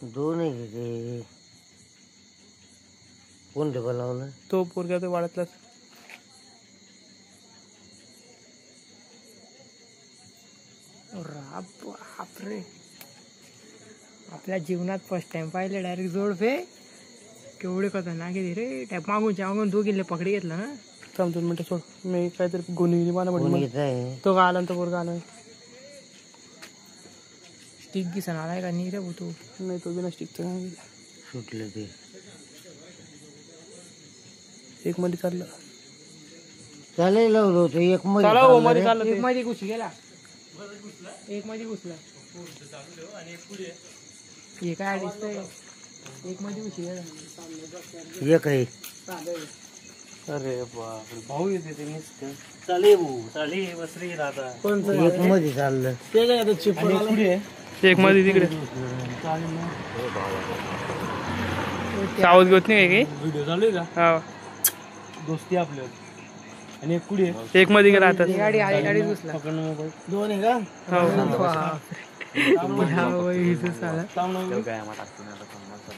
दोन आहे ते कोण डबा लावलं तो पोरगा तो वाड्यातलाच. बापरे, आपल्या जीवनात फर्स्ट टाइम पाहिले डायरेक्ट जोडपे. केवढे खतरनाक आहे रे. टॅप मागून दोघींले पकडी घेतला ना. थांब 2 मिनिटं सोड, मी काहीतरी गोणी आहे तो का आला तो पोरगा आला. स्टिक दिसन आलाय का नाही रे तू. नाही तो बिना स्टिकचं सुटलं ते. एक मध्ये चाललं चालेल लावलं होतं एक मध्ये घुसी गेला. एक मध्ये घुसला. हे काय दिसतंय. एक मध्ये घुसी गेला. एक आहे. अरे बाप भाऊ येते ते नुसतं. चाले भाऊ चाले बस रे दादा. एक मध्ये चाललं ते काय आता चिप एक मध्ये तिकडे आवाज घेत नाही काही. व्हिडिओ चालू आहे का. हा दोस्ती आपल्या आणि एक पुढे एक मध्ये गेला आता. पकडणं मोबाईल. दोन आहे का.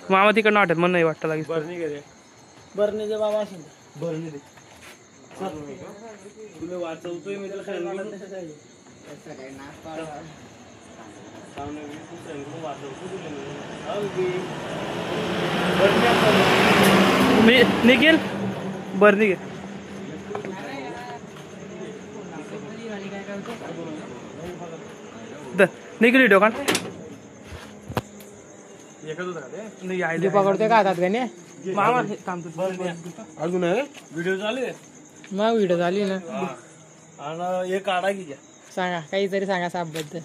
मामा तिकडनं वाटत मन नाही वाटतं लागेल. बरणी घे रे. बरणीचे बाबा असेल. बरणी दे. तुला वाचवतोय मी त्याला निखिल बरणी घे. निखिल व्हिडिओ काढ. पकडतोय का हातात का नाही. मामा अजून आहे व्हिडिओ चालू आहे. मग व्हिडिओ झाली ना. आणि एक काढा की घ्या. सांगा काहीतरी सांगा साप बद्दल.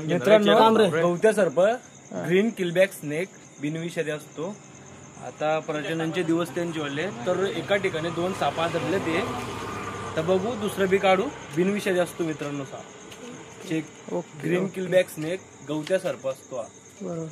मित्रांनो गवत्या सर्प ग्रीन किलबॅक स्नेक बिनविषारी असतो. आता प्रजननचे दिवस त्यांचे वाढले तर एका ठिकाणी 2 साप आढळले ते. तर बघू दुसरं बी काढू. बिनविषारी असतो मित्रांनो साप. चेक. ग्रीन किलबॅक स्नेक गवत्या सर्प असतो. बरोबर.